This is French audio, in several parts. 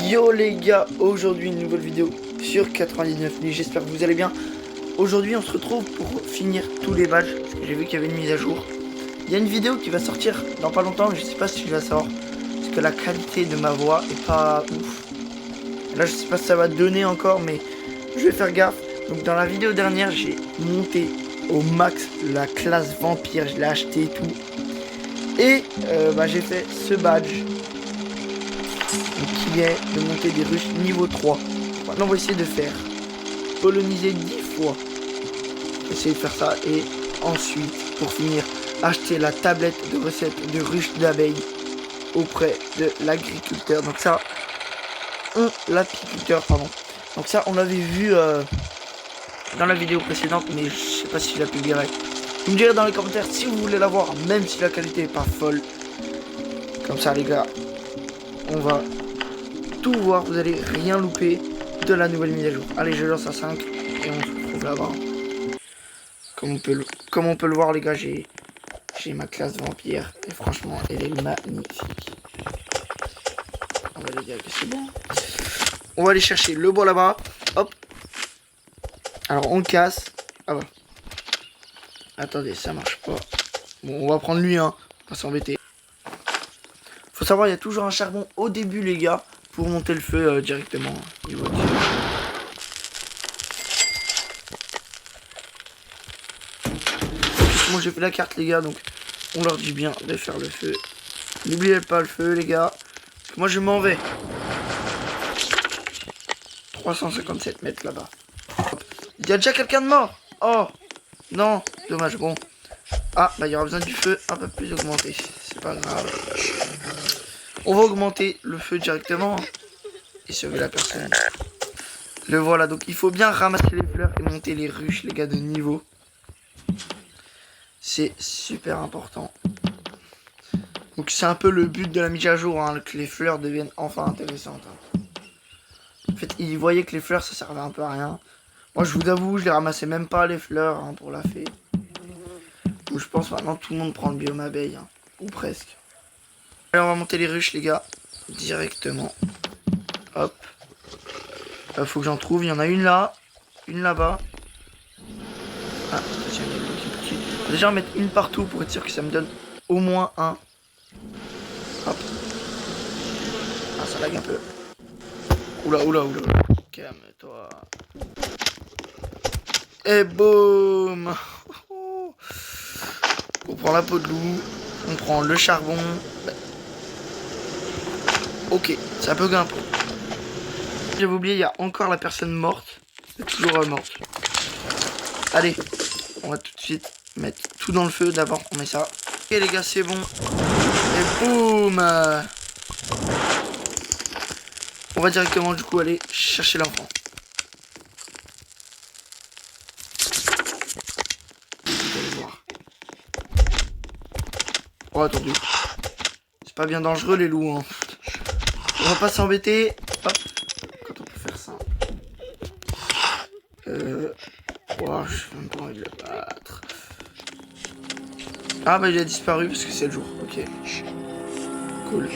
Yo les gars, aujourd'hui une nouvelle vidéo sur 99 000, j'espère que vous allez bien. Aujourd'hui on se retrouve pour finir tous les badges, parce que j'ai vu qu'il y avait une mise à jour. Il y a une vidéo qui va sortir dans pas longtemps, je sais pas si je la sors, parce que la qualité de ma voix est pas ouf. Là je sais pas si ça va donner encore, mais je vais faire gaffe. Donc dans la vidéo dernière, j'ai monté au max la classe vampire, je l'ai acheté et tout. Et j'ai fait ce badge. Donc, qui est de monter des ruches niveau 3. Maintenant on va essayer de faire coloniser 10 fois. Essayer de faire ça et ensuite pour finir acheter la tablette de recettes de ruches d'abeilles auprès de l'agriculteur. Donc ça, l'apiculteur pardon. Donc ça on l'avait vu dans la vidéo précédente, mais je sais pas si je la publierai. Vous me direz dans les commentaires si vous voulez la voir, même si la qualité est pas folle. Comme ça les gars, on va tout voir, vous allez rien louper de la nouvelle mise à jour. Allez, je lance à 5 et on se retrouve là-bas. Comme on peut le voir les gars, j'ai ma classe vampire et franchement elle est magnifique. On va aller dire que c'est bon. On va aller chercher le bois là-bas. Hop. Alors on casse. Ah bah. Attendez, ça marche pas. Bon, on va prendre lui, hein. On va s'embêter. Faut savoir, il y a toujours un charbon au début les gars, pour monter le feu directement. Moi j'ai fait la carte les gars, donc on leur dit bien de faire le feu. N'oubliez pas le feu les gars. Moi je m'en vais. 357 mètres là-bas. Il y a déjà quelqu'un de mort. Oh non, dommage, bon. Ah bah il y aura besoin du feu un peu plus augmenté. C'est pas grave. On va augmenter le feu directement et sauver la personne. Le voilà, donc il faut bien ramasser les fleurs et monter les ruches les gars de niveau. C'est super important. Donc c'est un peu le but de la mise à jour, hein, que les fleurs deviennent enfin intéressantes. Hein. En fait, ils voyaient que les fleurs ça servait un peu à rien. Moi je vous avoue, je les ramassais même pas les fleurs hein, pour la fée. Donc je pense maintenant tout le monde prend le biome abeille, hein, ou presque. Allez, on va monter les ruches les gars, directement. Hop. Faut que j'en trouve, il y en a une là, une là-bas. Ah, tiens, il y a une petite. Déjà en mettre une partout pour être sûr que ça me donne au moins un. Hop. Ah, ça lag un peu. Oula, oula, oula. Calme-toi. Et boum. On prend la peau de loup. On prend le charbon. Ok, ça peut grimper. J'avais oublié, il y a encore la personne morte. Elle est toujours morte. Allez, on va tout de suite mettre tout dans le feu. D'abord, on met ça. Ok les gars, c'est bon. Et boum. On va directement du coup aller chercher l'enfant. Vous allez voir. Oh, attendez. C'est pas bien dangereux les loups. Hein. On va pas s'embêter. Hop. Quand on peut faire ça. Oh, je n'ai même pas envie de le battre. Ah bah il a disparu parce que c'est le jour. Ok. Cool.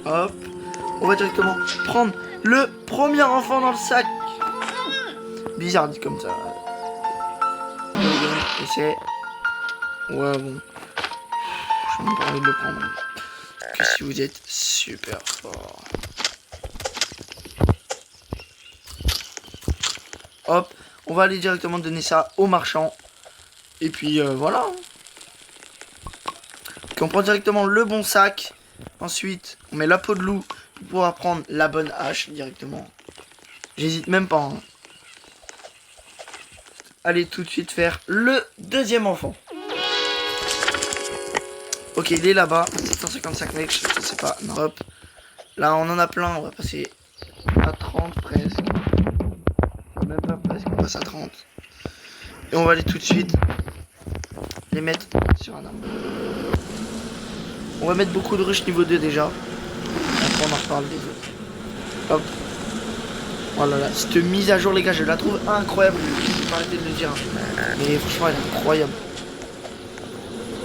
Hop. On va directement prendre le premier enfant dans le sac. Bizarre dit comme ça. Et c'est... Ouais bon. Je n'ai même pas envie de le prendre. Que si vous êtes super fort. Hop, on va aller directement donner ça au marchand. Et puis voilà. Donc, on prend directement le bon sac. Ensuite, on met la peau de loup pour pouvoir prendre la bonne hache directement. J'hésite même pas. Hein. Allez tout de suite faire le deuxième enfant. Ok, il est là-bas. 755 mecs, je sais pas. Non, hop. Là, on en a plein. On va passer à 30 presque. Même pas presque, on passe à 30. Et on va aller tout de suite les mettre sur un arbre. On va mettre beaucoup de ruches niveau 2 déjà. Après on en reparle des autres. Hop. Oh là là, cette mise à jour les gars, je la trouve incroyable. Je vais pas arrêter de le dire. Mais franchement elle est incroyable.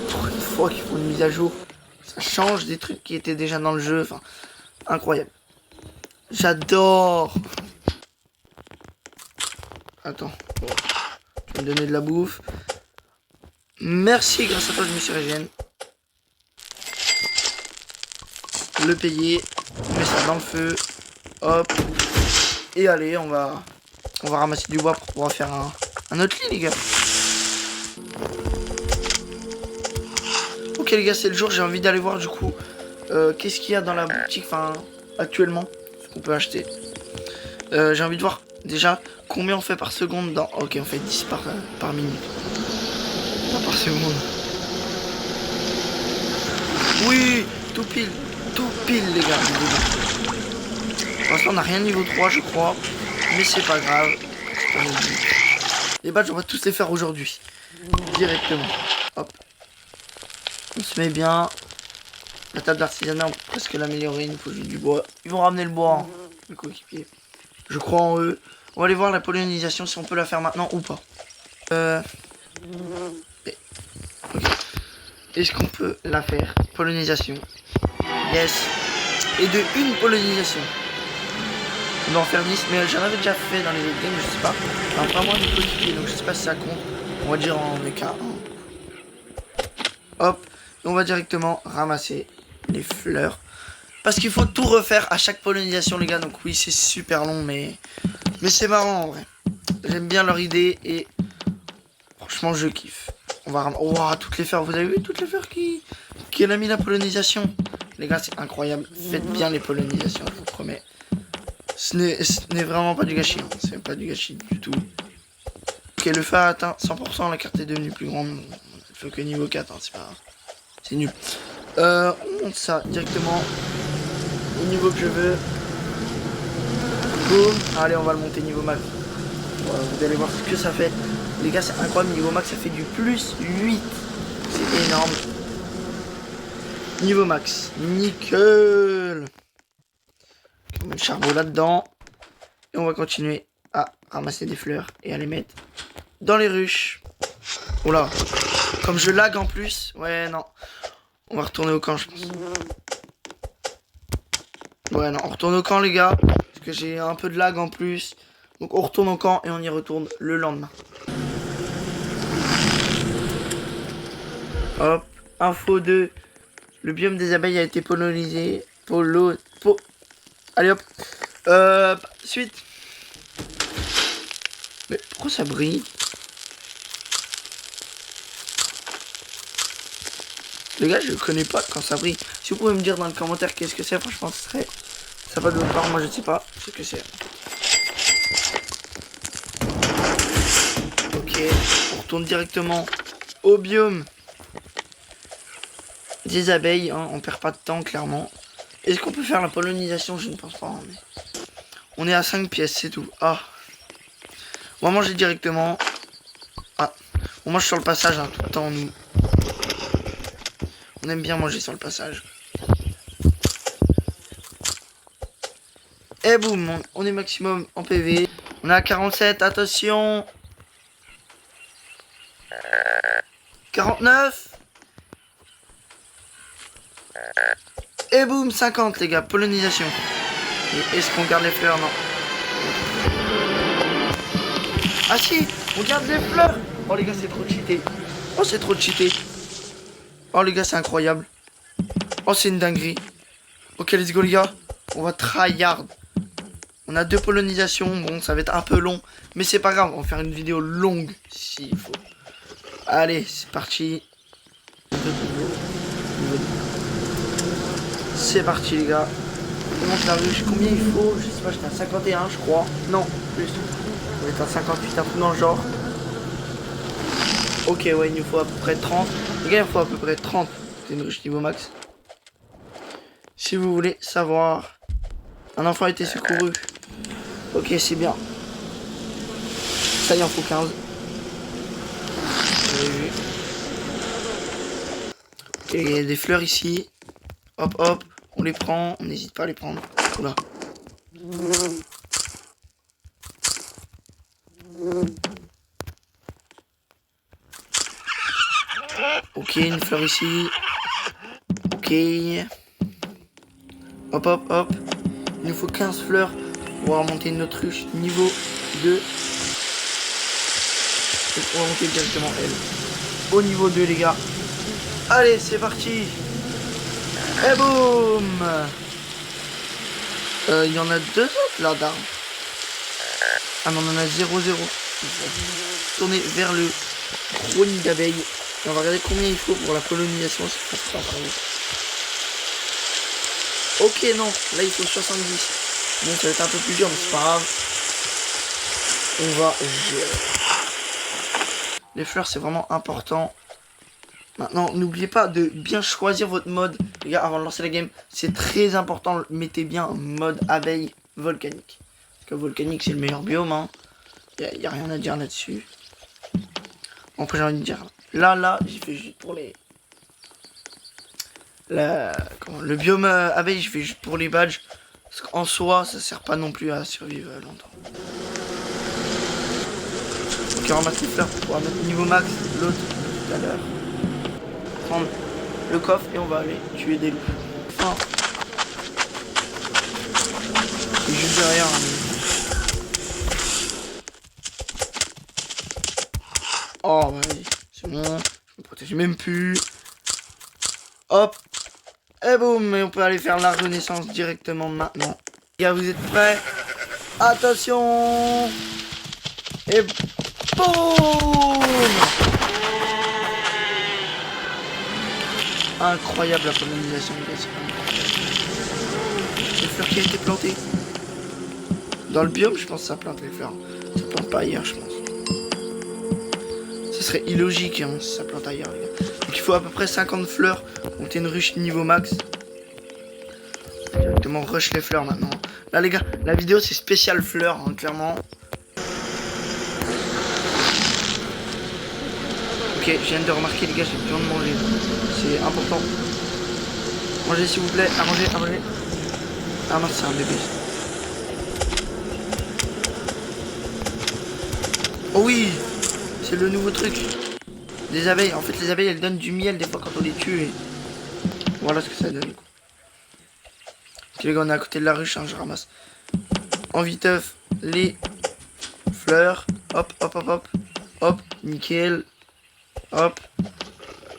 Pour une fois qu'ils font une mise à jour, Ça change des trucs qui étaient déjà dans le jeu. Enfin, incroyable. J'adore. Attends. Bon. Je vais me donner de la bouffe. Merci, grâce à toi, je me suis régène. Le payer. On met ça dans le feu. Hop. Et allez, on va ramasser du bois pour pouvoir faire un autre lit, les gars. Ok, les gars, c'est le jour. J'ai envie d'aller voir, du coup, qu'est-ce qu'il y a dans la boutique, enfin, actuellement, ce qu'on peut acheter. J'ai envie de voir, déjà, combien on fait par seconde dans... Ok, on fait 10 par minute. Pas par seconde. Oui, tout pile, les gars. Pour l'instant, on n'a rien niveau 3, je crois. Mais c'est pas grave. Les badges, on va tous les faire aujourd'hui. Directement. Hop. On se met bien. La table d'artisanat, on peut presque l'améliorer. Il nous faut juste du bois. Ils vont ramener le bois, hein, le coéquipier. Je crois en eux. On va aller voir la pollinisation si on peut la faire maintenant ou pas. Okay. Est-ce qu'on peut la faire? Pollinisation. Yes. Et de une pollinisation. On doit en faire 10, mais j'en avais déjà fait dans les autres games, je sais pas. Enfin, pas moi du coéquipier, donc je sais pas si ça compte. On va dire en écart. Hop. Et on va directement ramasser les fleurs. Parce qu'il faut tout refaire à chaque pollinisation, les gars. Donc oui, c'est super long, mais c'est marrant en vrai. J'aime bien leur idée et franchement, je kiffe. On va ramasser... Wow, toutes les fleurs. Vous avez vu toutes les fleurs qui a mis la pollinisation? Les gars, c'est incroyable. Faites bien les pollinisations, je vous promets. Ce n'est vraiment pas du gâchis. Hein. C'est pas du gâchis du tout. Ok, le feu a atteint 100%. La carte est devenue plus grande. Il faut que niveau 4, hein, c'est pas grave. C'est nul. On monte ça directement au niveau que je veux. Boum. Allez, on va le monter niveau max. Voilà, vous allez voir ce que ça fait. Les gars, c'est incroyable. Niveau max, ça fait du plus 8. C'est énorme. Niveau max. Nickel. On met le charbon là-dedans. Et on va continuer à ramasser des fleurs et à les mettre dans les ruches. Oula. Comme je lag en plus. Ouais, non. On va retourner au camp, je pense. Ouais, non. On retourne au camp, les gars. Parce que j'ai un peu de lag en plus. Donc on retourne au camp et on y retourne le lendemain. Hop. Info 2. Le biome des abeilles a été pollinisé. Allez hop. Suite. Mais pourquoi ça brille? Les gars, je connais pas quand ça brille. Si vous pouvez me dire dans le commentaire qu'est-ce que c'est, franchement, ce serait... Ça va de votre part, moi je sais pas ce que c'est. Ok, on retourne directement au biome des abeilles, hein. On perd pas de temps, clairement. Est-ce qu'on peut faire la pollinisation? Je ne pense pas. Hein, mais... On est à 5 pièces, c'est tout. Ah. On va manger directement. Ah. On mange sur le passage, hein, tout le temps, nous. On aime bien manger sur le passage. Et boum, on est maximum en PV. On est à 47, attention. 49. Et boum, 50 les gars, pollinisation. Et est-ce qu'on garde les fleurs? Non. Ah si, on garde les fleurs. Oh les gars, c'est trop cheaté. Oh, c'est trop cheaté. Oh les gars, c'est incroyable. Oh, c'est une dinguerie. Ok, let's go les gars. On va tryhard. On a 2 pollinisations. Bon, ça va être un peu long. Mais c'est pas grave, on va faire une vidéo longue s'il faut. Allez, c'est parti. C'est parti les gars. On monte la ruche. Combien il faut? Je sais pas, j'étais à 51 je crois. Non, plus. On est à 58, un peu dans le genre. Ok, ouais, il nous faut à peu près 30. Les gars, il faut à peu près 30. C'est une ruche niveau max. Si vous voulez savoir. Un enfant a été secouru. Ok, c'est bien. Ça, il en faut 15. Ok, il y a des fleurs ici. Hop, hop. On les prend. On n'hésite pas à les prendre. Oula. Ok, une fleur ici. Ok, Ok. Hop, hop, hop. Il nous faut 15 fleurs pour remonter notre ruche niveau 2. On va monter directement elle. Au niveau 2, les gars. Allez, c'est parti. Et boum. Il y en a 2 autres là d'armes. Ah non, on en a 0-0. Tourner vers le gros nid d'abeilles. On va regarder combien il faut pour la colonisation. Ok, non, là il faut 70. Bon, ça va être un peu plus dur, mais c'est pas grave. On va gérer. Les fleurs, c'est vraiment important. Maintenant, n'oubliez pas de bien choisir votre mode. Les gars, avant de lancer la game, c'est très important. Mettez bien mode abeille volcanique. Parce que volcanique, c'est le meilleur biome. Hein. Y a rien à dire là-dessus. Bon, après, j'ai envie de dire. Là, j'ai fait juste pour les... le biome abeille, je fais juste pour les badges. Parce qu'en soi, ça sert pas non plus à survivre longtemps. Ok, on ramasse les fleurs pour pouvoir mettre niveau max l'autre tout à l'heure. Prendre le coffre et on va aller tuer des loups. Enfin. Et juste derrière. Oh, vas-y, c'est bon. Je me protège même plus. Hop. Et boum, et on peut aller faire la renaissance directement maintenant. Les gars, vous êtes prêts? Attention. Et boum. Incroyable la pollinisation, les gars. C'est une fleur qui a été plantée. Dans le biome, je pense que ça plante les fleurs. Ça plante pas ailleurs, je pense. Ce serait illogique hein, si ça plante ailleurs, les gars. Donc il faut à peu près 50 fleurs. Monter une ruche niveau max. Directement rush les fleurs maintenant. Là, les gars, la vidéo c'est spécial fleurs, hein, clairement. Ok, je viens de remarquer, les gars, j'ai besoin de manger. C'est important. Mangez s'il vous plaît. À manger, à manger. Ah mince, c'est un bébé. Oh oui, c'est le nouveau truc. Des abeilles. En fait, les abeilles, elles donnent du miel des fois quand on les tue. Et... voilà ce que ça donne. Ok, les gars, on est à côté de la ruche. Hein, je ramasse en viteuf les fleurs. Hop, hop, hop, hop. Hop, nickel. Hop.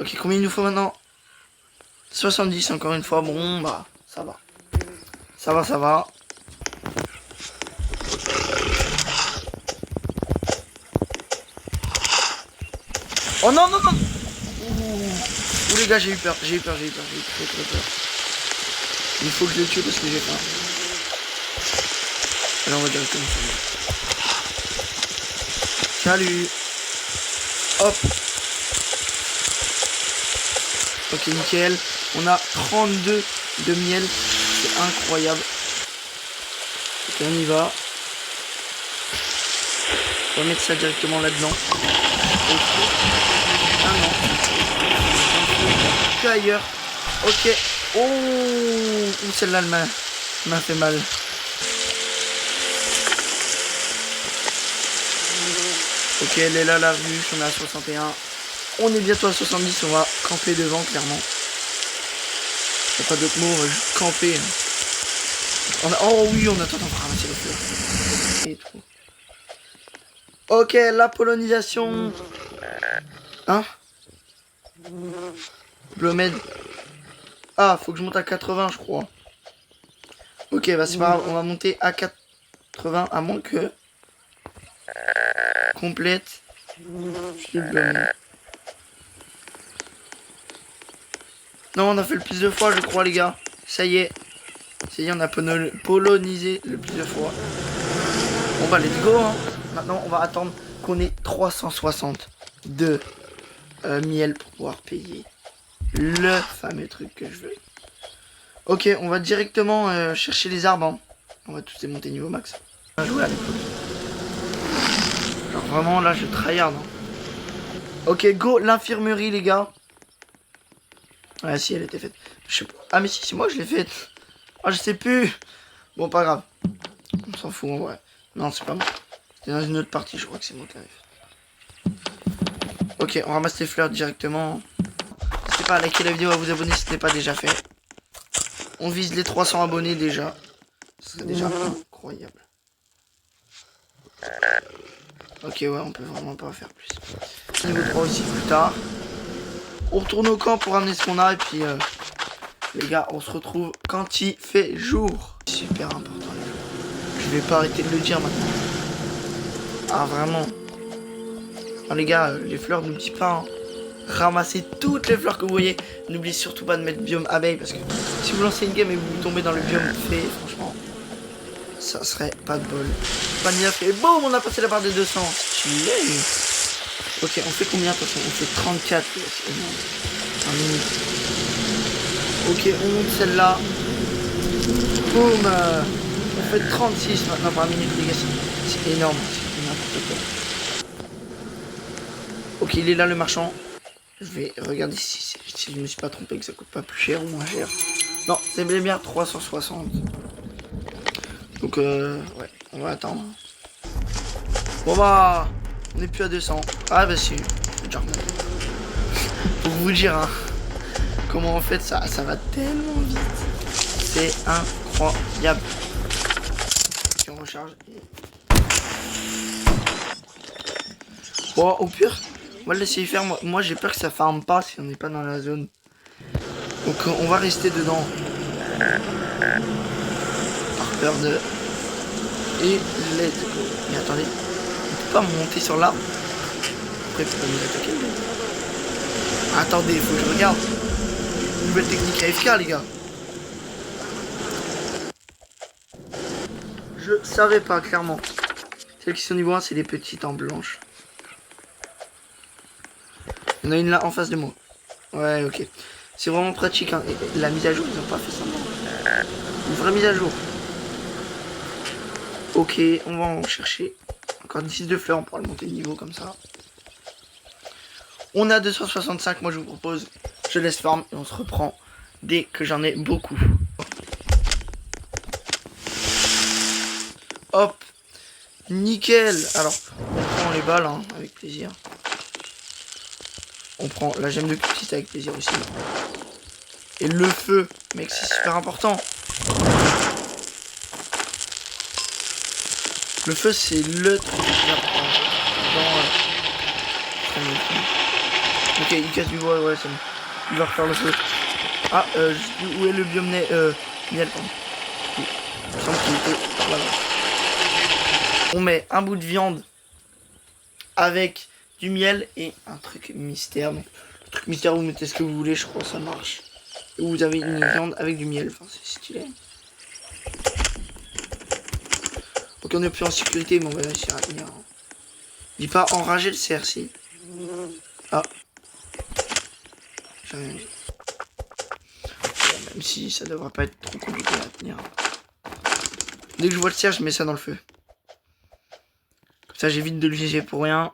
Ok, combien il nous faut maintenant? 70 encore une fois. Bon, bah, ça va. Ça va, ça va. Oh non, non, non. Ouh, les gars, j'ai eu peur. J'ai eu peur. J'ai très peur. Il faut que je le tue parce que j'ai faim. Alors, on va directement sur lui. Salut. Hop. Ok, nickel. On a 32 de miel. C'est incroyable. Ok, on y va. On va mettre ça directement là-dedans. Ah non. Que ailleurs. Ok. Oh, celle-là, elle m'a fait mal. Ok, elle est là, la ruche. On est à 61. On est bientôt à 70. On va camper devant, clairement. Il n'y a pas d'autre mot. On va juste camper. Oh oui, on attend de ramasser le feu. Et tout. Ok, la pollinisation. Hein? Blomed. Ah, faut que je monte à 80, je crois. Ok, bah c'est pas grave, on va monter à 80, à moins que... complète. Non, on a fait le plus de fois, je crois, les gars. Ça y est. Ça y est, on a pollinisé le plus de fois. Bon bah, let's go, hein. Maintenant, on va attendre qu'on ait 360 de miel pour pouvoir payer le fameux truc que je veux. Ok, on va directement chercher les arbres. Hein. On va tous les monter niveau max. On va jouer à l'époque. Alors vraiment, là, je tryhard. Hein. Ok, go, l'infirmerie, les gars. Ah si, elle était faite. Je sais pas. Ah mais si, c'est moi que je l'ai faite. Ah, je sais plus. Bon, pas grave. On s'en fout en vrai. Non, c'est pas moi. C'était dans une autre partie, je crois que c'est moi qui l'avais fait. Ok, on ramasse les fleurs directement. C'est pas à liker la vidéo, à vous abonner si ce n'est pas déjà fait. On vise les 300 abonnés déjà. Ce serait déjà incroyable. Ok, ouais, on peut vraiment pas faire plus. Niveau 3 aussi plus tard. On retourne au camp pour ramener ce qu'on a et puis les gars, on se retrouve quand il fait jour. Super important les gars. Je vais pas arrêter de le dire maintenant. Ah vraiment. Non, les gars, les fleurs, n'oubliez pas. Hein. Ramassez toutes les fleurs que vous voyez. N'oubliez surtout pas de mettre biome abeille parce que si vous lancez une game et vous tombez dans le biome fée, franchement, ça serait pas de bol. Vanilla fait boum, on a passé la barre des 200. Stylé. Ok, on fait combien de toute façon? On fait 34. C'est énorme. Un minute. Ok, on monte celle-là. Boum. On fait 36 maintenant par minute, les gars. C'est énorme. C'est n'importe quoi. Ok, il est là le marchand. Je vais regarder si je me suis pas trompé, que ça coûte pas plus cher ou moins cher. Non, c'est bien 360. Donc ouais, on va attendre. Bon bah, on est plus à 200. Ah bah si, genre, pour vous dire hein, comment en fait ça va tellement vite. C'est incroyable. Si on recharge. Bon, au pire, on va le laisser y faire. Moi j'ai peur que ça farme pas si on n'est pas dans la zone. Donc on va rester dedans. Par peur de... Et let's go. Mais attendez, on peut pas monter sur l'arbre. Après il faut pas nous attaquer. Mais... Attendez, il faut que je regarde. Nouvelle technique AFK les gars. Je savais pas clairement. Celles qui sont niveau 1 c'est les petites en blanche. Il y en a une là en face de moi. Ouais, ok. C'est vraiment pratique. Hein. Et la mise à jour, ils ont pas fait ça. Une vraie mise à jour. Ok, on va en chercher. Encore 10 de fleurs, on pourra le monter de niveau comme ça. On a 265. Moi, je vous propose, je laisse farm et on se reprend dès que j'en ai beaucoup. Hop. Nickel. Alors, on prend les balles, hein, avec plaisir. On prend la gemme de cultiste avec plaisir aussi. Et le feu, mec, c'est super important. Le feu, c'est le truc ok, il casse du bois, ouais, c'est bon. Il va refaire le feu. Ah, où est le biome miel, pardon. Il me semble qu'il était par là. On met un bout de viande avec du miel et un truc mystère. Donc, le truc mystère, vous mettez ce que vous voulez, je crois que ça marche. Et vous avez une viande avec du miel, enfin c'est stylé. Ok, on est plus en sécurité, mais on va réussir à tenir. Dis pas enrager le cerf, si. Ah. J'ai rien dit. Même si ça devrait pas être trop compliqué à tenir. Dès que je vois le cerf, je mets ça dans le feu. Comme ça, j'évite de le GG pour rien.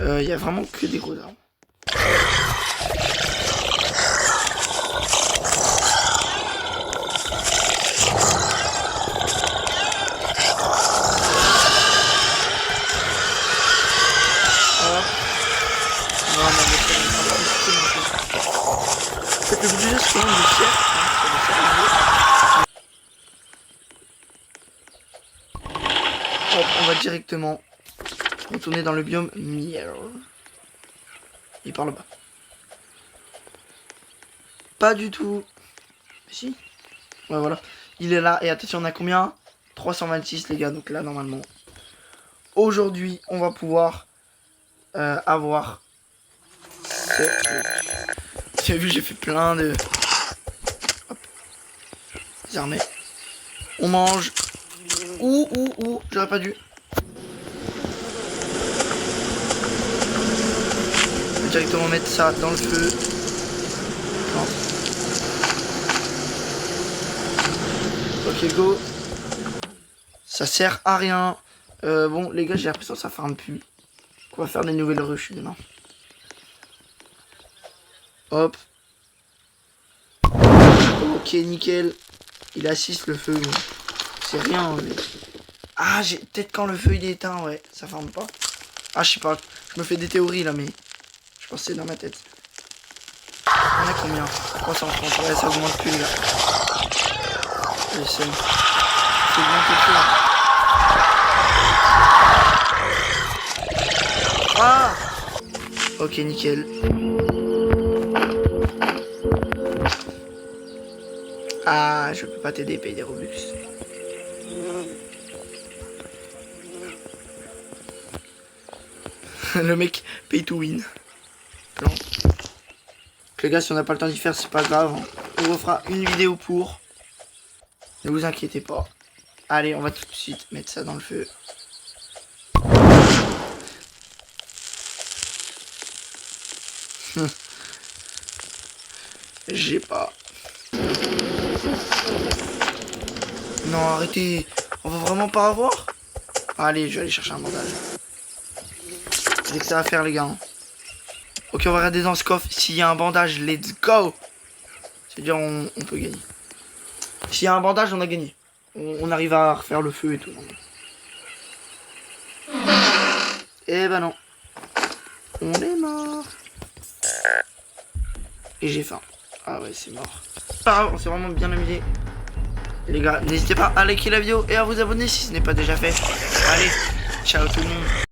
Y a vraiment que des gros arbres. Le but du jeu c'est quand même le cerf. Hop, on va directement retourner dans le biome miel. Il est par là-bas. Pas du tout. Si. Ouais voilà. Il est là. Et attention, on a combien? 326 les gars. Donc là normalement. Aujourd'hui on va pouvoir avoir. Tu as vu, j'ai fait plein de... Hop. Les armées. On mange. Ouh, j'aurais pas dû. On va directement mettre ça dans le feu. Non. Ok, go. Ça sert à rien. Bon, les gars, j'ai l'impression que ça farme plus. On va faire des nouvelles rushs demain. Hop. Ok, nickel. Il a 6 le feu. Bon. C'est rien. Mais... Ah, j'ai peut-être quand le feu il est éteint, ouais. Ça farme pas. Ah, je sais pas. Je me fais des théories là, mais... Je Je pensais dans ma tête. On a combien? 330. Ouais, ça augmente plus, les gars. Je sais. C'est augmenté plus, là. Ah! Ok, nickel. Ah, je peux pas t'aider, paye des Robux. Le mec pay to win. Plan. Les gars, si on n'a pas le temps d'y faire, c'est pas grave. On refera une vidéo pour. Ne vous inquiétez pas. Allez, on va tout de suite mettre ça dans le feu. J'ai pas. Non, arrêtez. On va vraiment pas avoir. Allez, je vais aller chercher un bandage. Dès que ça va faire, les gars. Hein. Ok, on va regarder dans ce coffre. S'il y a un bandage, let's go. C'est-à-dire, on peut gagner. S'il y a un bandage, on a gagné. On arrive à refaire le feu et tout. Eh ben non. On est mort. Et j'ai faim. Ah ouais, c'est mort. Pas grave, on s'est vraiment bien amusé. Les gars, n'hésitez pas à liker la vidéo et à vous abonner si ce n'est pas déjà fait. Allez, ciao tout le monde.